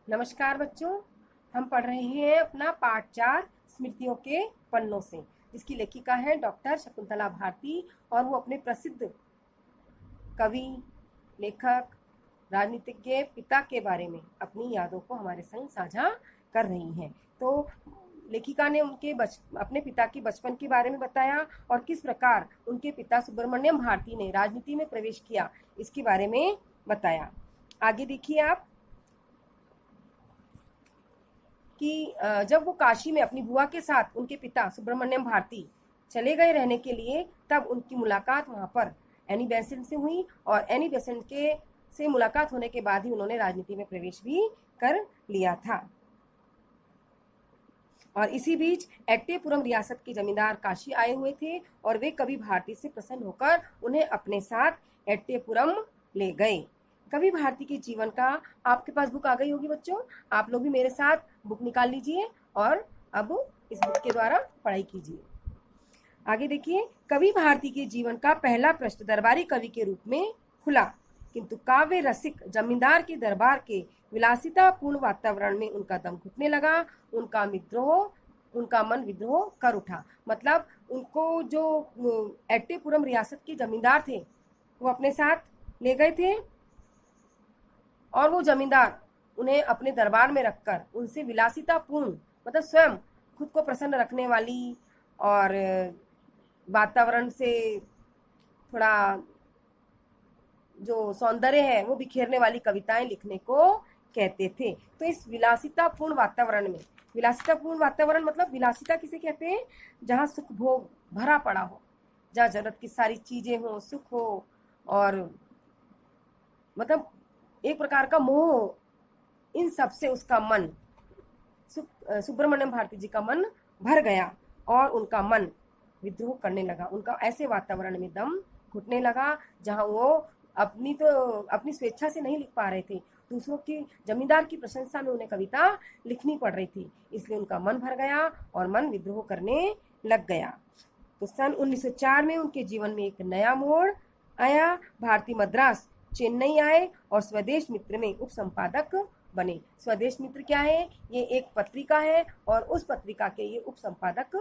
नमस्कार बच्चों। हम पढ़ रहे हैं अपना पाठ 4 स्मृतियों के पन्नों से, जिसकी लेखिका है डॉक्टर शकुंतला भारती। और वो अपने प्रसिद्ध कवि, लेखक, राजनीतिज्ञ पिता के बारे में अपनी यादों को हमारे संग साझा कर रही हैं। तो लेखिका ने अपने पिता की बचपन के बारे में बताया और किस प्रकार उनके पिता सुब्रमण्यम भारती ने राजनीति में प्रवेश किया, इसके बारे में बताया। आगे देखिए आप कि जब वो काशी में अपनी बुआ के साथ उनके पिता सुब्रमण्यम भारती चले गए रहने के लिए, तब उनकी मुलाकात वहां पर एनी बेसेंट से हुई और एनी बेसेंट के से मुलाकात होने के बाद ही उन्होंने राजनीति में प्रवेश भी कर लिया था। और इसी बीच एट्टेपुरम रियासत के जमींदार काशी आए हुए थे और वे कवि भारती से प्रसन्न होकर उन्हें अपने साथ एट्टेपुरम ले गए। कवि भारती के जीवन का आपके पास बुक आ गई होगी बच्चों। आप लोग भी मेरे साथ बुक निकाल लीजिए और अब इस बुक के द्वारा पढ़ाई कीजिए। आगे देखिए, कवि भारती के जीवन का पहला पृष्ठ दरबारी कवि के रूप में खुला, किंतु काव्य रसिक जमींदार के दरबार के विलासितापूर्ण वातावरण में उनका दम घुटने लगा। उनका मन विद्रोह कर उठा। मतलब उनको जो एट्टेपुरम रियासत के जमींदार थे वो अपने साथ ले गए थे और वो जमींदार उन्हें अपने दरबार में रखकर उनसे विलासितापूर्ण, मतलब स्वयं खुद को प्रसन्न रखने वाली और वातावरण से थोड़ा जो सौंदर्य है वो बिखेरने वाली कविताएं लिखने को कहते थे। तो इस विलासितापूर्ण वातावरण में, विलासितापूर्ण वातावरण मतलब विलासिता किसे कहते हैं? जहाँ सुख भोग भरा पड़ा हो, जहाँ जरूरत की सारी चीजें हो, सुख हो और मतलब एक प्रकार का मोह, इन सब से उसका मन, सुब्रमण्यम भारती जी का मन भर गया और उनका मन विद्रोह करने लगा। उनका ऐसे वातावरण में दम घुटने लगा जहां वो अपनी स्वेच्छा से नहीं लिख पा रहे थे, दूसरों की, जमींदार की प्रशंसा में उन्हें कविता लिखनी पड़ रही थी, इसलिए उनका मन भर गया और मन विद्रोह करने लग गया। तो सन 1904 में उनके जीवन में एक नया मोड़ आया। भारती मद्रास, चेन्नई आए और स्वदेश मित्र में उप संपादक बने। स्वदेश मित्र क्या है? ये एक पत्रिका है और उस पत्रिका के ये उप संपादक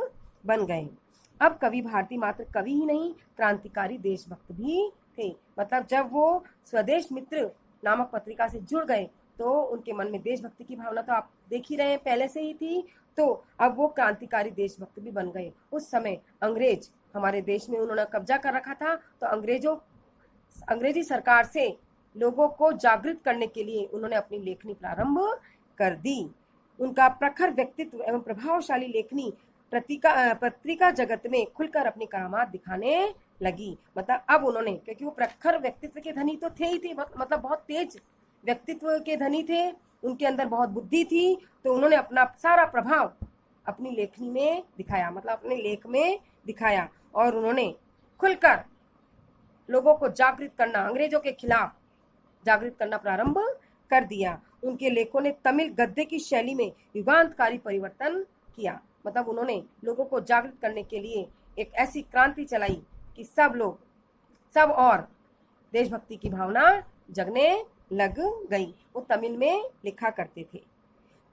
बन गए। अब कवि भारती मात्र कवि ही नहीं, क्रांतिकारी देशभक्त भी थे। मतलब जब वो स्वदेश मित्र नामक पत्रिका से जुड़ गए तो उनके मन में देशभक्ति की भावना तो आप देख ही रहे हैं पहले से ही थी, तो अब वो क्रांतिकारी देशभक्त भी बन गए। उस समय अंग्रेज हमारे देश में उन्होंने कब्जा कर रखा था, तो अंग्रेजी सरकार से लोगों को जागृत करने के लिए उन्होंने अपनी लेखनी प्रारंभ कर दी। उनका प्रखर व्यक्तित्व एवं प्रभावशाली लेखनी पत्रिका जगत में खुलकर अपनी करामात दिखाने लगी। मतलब अब उन्होंने, क्योंकि वो प्रखर व्यक्तित्व के धनी तो थे ही थे, मतलब बहुत तेज व्यक्तित्व के धनी थे, उनके अंदर बहुत बुद्धि थी, तो उन्होंने अपना सारा प्रभाव अपनी लेखनी में दिखाया, मतलब अपने लेख में दिखाया और उन्होंने खुलकर लोगों को जागृत करना, अंग्रेजों के खिलाफ जागृत करना प्रारंभ कर दिया। उनके लेखों ने तमिल गद्य की शैली में युगांतकारी परिवर्तन किया। मतलब उन्होंने लोगों को जागृत करने के लिए एक ऐसी क्रांति चलाई कि सब और देशभक्ति की भावना जगने लग गई। वो तमिल में लिखा करते थे।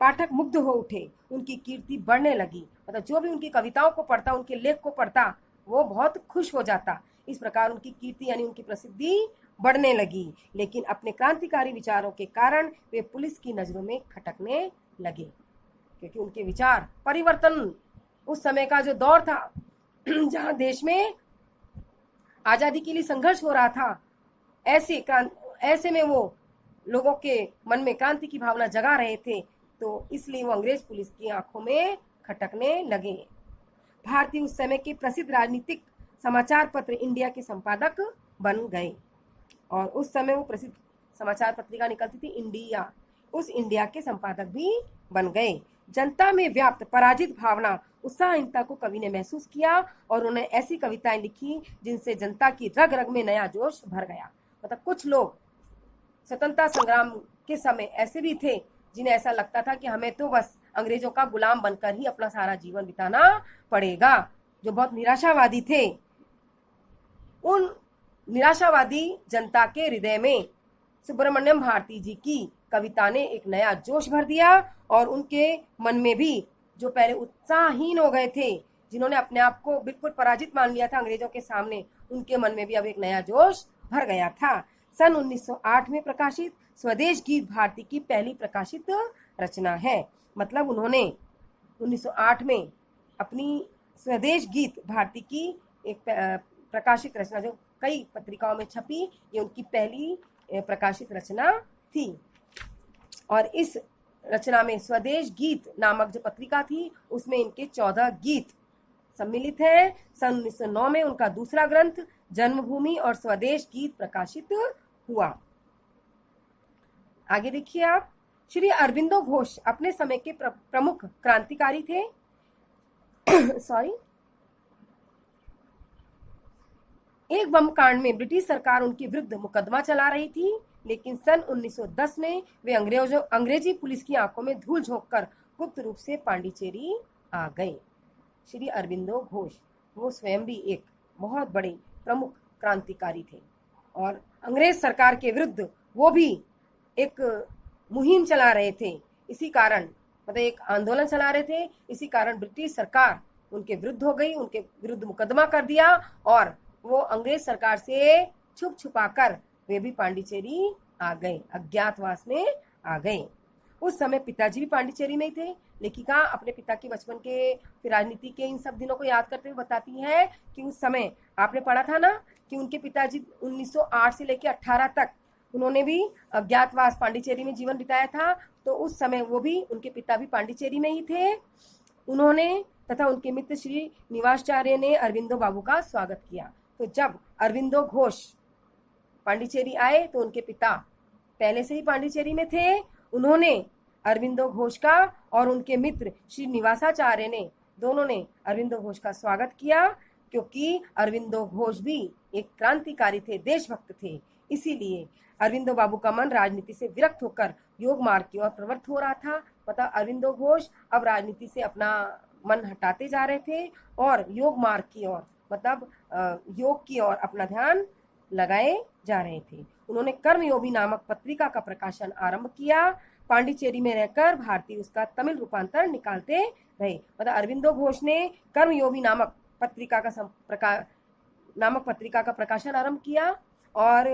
पाठक मुग्ध हो उठे, उनकी कीर्ति बढ़ने लगी। मतलब जो भी उनकी कविताओं को पढ़ता, उनके लेख को पढ़ता, वो बहुत खुश हो जाता। इस प्रकार उनकी कीर्ति यानी उनकी प्रसिद्धि बढ़ने लगी। लेकिन अपने क्रांतिकारी विचारों के कारण वे पुलिस की नजरों में खटकने लगे, क्योंकि उनके विचार परिवर्तन, उस समय का जो दौर था जहां देश में आजादी के लिए संघर्ष हो रहा था, ऐसे में वो लोगों के मन में क्रांति की भावना जगा रहे थे, तो इसलिए वो अंग्रेज पुलिस की आंखों में खटकने लगे। भारतीय उस समय के प्रसिद्ध राजनीतिक समाचार पत्र इंडिया के संपादक बन गए और उस समय वो प्रसिद्ध समाचार पत्रिका निकलती थी इंडिया, उस इंडिया के संपादक भी बन गए। जनता में व्याप्त पराजित भावना, उत्साहहीनता को कवि ने महसूस किया और उन्होंने ऐसी कविताएं लिखी जिनसे जनता की रग रग में नया जोश भर गया। मतलब कुछ लोग स्वतंत्रता संग्राम के समय ऐसे भी थे जिन्हें ऐसा लगता था कि हमें तो बस अंग्रेजों का गुलाम बनकर ही अपना सारा जीवन बिताना पड़ेगा, जो बहुत निराशावादी थे। उन निराशावादी जनता के हृदय में सुब्रमण्यम भारती जी की कविता ने एक नया जोश भर दिया और उनके मन में भी जो पहले उत्साहहीन हो गए थे, जिन्होंने अपने आप को बिल्कुल पराजित मान लिया था अंग्रेजों के सामने, उनके मन में भी अब एक नया जोश भर गया था। सन 1908 में प्रकाशित स्वदेश गीत भारती की पहली प्रकाशित रचना है। मतलब उन्होंने 1908 में अपनी स्वदेश गीत भारती की एक प्रकाशित रचना जो कई पत्रिकाओं में छपी, ये उनकी पहली प्रकाशित रचना थी। और इस रचना में स्वदेश गीत नामक जो पत्रिका थी उसमें इनके 14 गीत सम्मिलित हैं। सन 1909 में उनका दूसरा ग्रंथ जन्मभूमि और स्वदेश गीत प्रकाशित हुआ। आगे देखिए आप, श्री अरबिंदो घोष अपने समय के प्रमुख क्रांतिकारी थे। सॉरी, एक बम कांड में ब्रिटिश सरकार उनके विरुद्ध मुकदमा चला रही थी, लेकिन सन 1910 में वे अंग्रेजी पुलिस की आंखों में धूल झोंककर गुप्त रूप से पांडिचेरी आ गए। श्री अरबिंदो घोष वो स्वयं भी एक बहुत बड़े प्रमुख क्रांतिकारी थे और अंग्रेज सरकार के विरुद्ध वो भी एक मुहिम चला रहे थे। इसी कारण मतलब एक आंदोलन चला रहे थे, इसी कारण ब्रिटिश सरकार उनके विरुद्ध हो गई, उनके विरुद्ध मुकदमा कर दिया और वो अंग्रेज सरकार से छुप छुपाकर वे भी पांडिचेरी आ गए, अज्ञातवास में आ गए। उस समय पिताजी भी पांडिचेरी में ही थे। लेखिका अपने पिता के बचपन के, फिर राजनीति के इन सब दिनों को याद करते हुए बताती है कि उस समय आपने पढ़ा था ना कि उनके पिताजी 1908 से लेकर 18 तक उन्होंने भी अज्ञातवास पांडिचेरी में जीवन बिताया था। तो उस समय वो भी, उनके पिता भी पांडिचेरी में ही थे। उन्होंने तथा उनके मित्र श्री निवासाचार्य ने अरबिंदो बाबू का स्वागत किया। तो जब अरबिंदो घोष पांडिचेरी आए तो उनके पिता पहले से ही पांडिचेरी में थे। उन्होंने अरबिंदो घोष का और उनके मित्र श्री निवासाचार्य ने, दोनों ने अरबिंदो घोष का स्वागत किया, क्योंकि अरबिंदो घोष भी एक क्रांतिकारी थे, देशभक्त थे। इसीलिए अरबिंदो बाबू का मन राजनीति से विरक्त होकर योग मार्ग की ओर प्रवृत्त हो रहा था। मतलब अरबिंदो घोष अब राजनीति से अपना मन हटाते जा रहे थे और योग मार्ग की ओर, मतलब योग की ओर अपना ध्यान लगाए जा रहे थे। उन्होंने कर्मयोगी नामक पत्रिका का प्रकाशन आरंभ किया। पांडिचेरी में रहकर भारतीय उसका तमिल रूपांतर निकालते रहे। मतलब अरबिंदो घोष ने कर्मयोगी नामक पत्रिका का प्रकाशन आरंभ किया और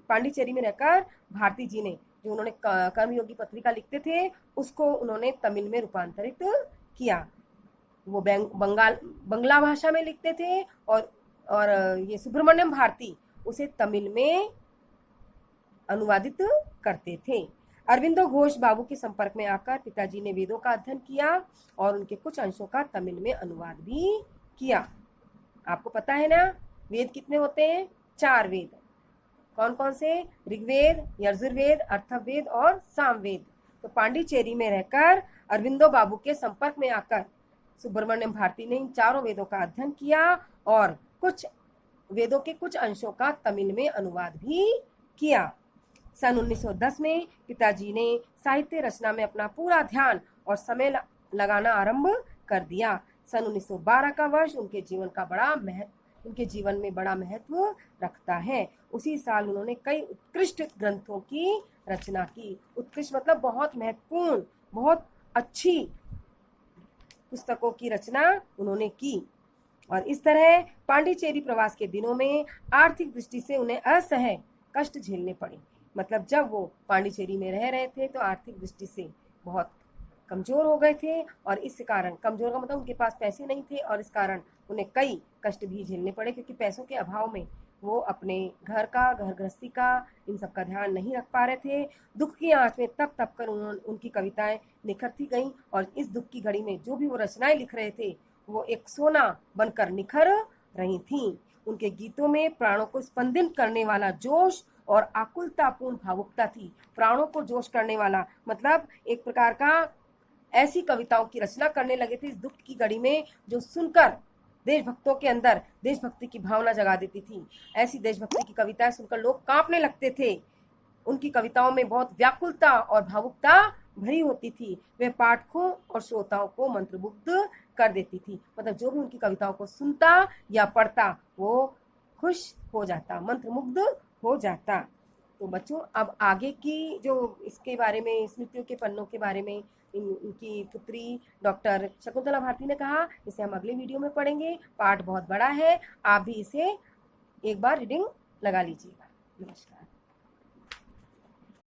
पांडिचेरी में रहकर भारती जी ने, जो उन्होंने कर्मयोगी पत्रिका लिखते थे, उसको उन्होंने तमिल में रूपांतरित किया। वो बंगला भाषा में लिखते थे और ये सुब्रमण्यम भारती उसे तमिल में अनुवादित करते थे। अरबिंदो घोष बाबू के संपर्क में आकर पिताजी ने वेदों का अध्ययन किया और उनके कुछ अंशों का तमिल में अनुवाद भी किया। आपको पता है ना वेद कितने होते हैं? 4 वेद। कौन कौन से? ऋग्वेद, यजुर्वेद, अथर्ववेद और सामवेद। तो पांडिचेरी में रहकर अरबिंदो बाबू के संपर्क में आकर सुब्रमण्यम भारती ने इन 4 वेदों का अध्ययन किया और कुछ वेदों के कुछ अंशों का तमिल में अनुवाद भी किया। सन 1910 में पिताजी ने साहित्य रचना में अपना पूरा ध्यान और समय लगाना आरंभ कर दिया। सन 1912 का वर्ष उनके जीवन में बड़ा महत्व रखता है। उसी साल उन्होंने कई उत्कृष्ट ग्रंथों की रचना की। उत्कृष्ट मतलब बहुत महत्वपूर्ण, बहुत अच्छी पुस्तकों की रचना उन्होंने की। और इस तरह पांडिचेरी प्रवास के दिनों में आर्थिक दृष्टि से उन्हें असह्य कष्ट झेलने पड़े। मतलब जब वो पांडिचेरी में रह रहे थे तो आर्थिक दृष्टि से बहुत कमजोर हो गए थे और इस कारण, कमजोर का मतलब उनके पास पैसे नहीं थे और इस कारण उन्हें कई कष्ट भी झेलने पड़े, क्योंकि पैसों के अभाव में वो अपने घर गृहस्थी का, इन सब का ध्यान नहीं रख पा रहे थे। दुख की आंच में तप तप कर उनकी कविताएं निखरती गईं और इस दुख की घड़ी में जो भी वो रचनाएं लिख रहे थे वो एक सोना बनकर निखर रही थीं। उनके गीतों में प्राणों को स्पंदित करने वाला जोश और आकुलतापूर्ण भावुकता थी। प्राणों को जोश करने वाला मतलब एक प्रकार का ऐसी कविताओं की रचना करने लगे थे इस दुख की घड़ी में, जो सुनकर देशभक्तों के अंदर देशभक्ति की भावना जगा देती थी। ऐसी देशभक्ति की कविताएं सुनकर लोग कांपने लगते थे। उनकी कविताओं में बहुत व्याकुलता और भावुकता भरी होती थी। वे पाठकों और श्रोताओं को मंत्रमुग्ध कर देती थी। मतलब जो भी उनकी कविताओं को सुनता या पढ़ता वो खुश हो जाता, मंत्रमुग्ध हो जाता। तो बच्चों अब आगे की जो इसके बारे में, स्मृतियों के पन्नों के बारे में इनकी पुत्री डॉक्टर शकुंतला भारती ने कहा, इसे हम अगले वीडियो में पढ़ेंगे। पाठ बहुत बड़ा है, आप भी इसे एक बार रीडिंग लगा लीजिएगा। नमस्कार।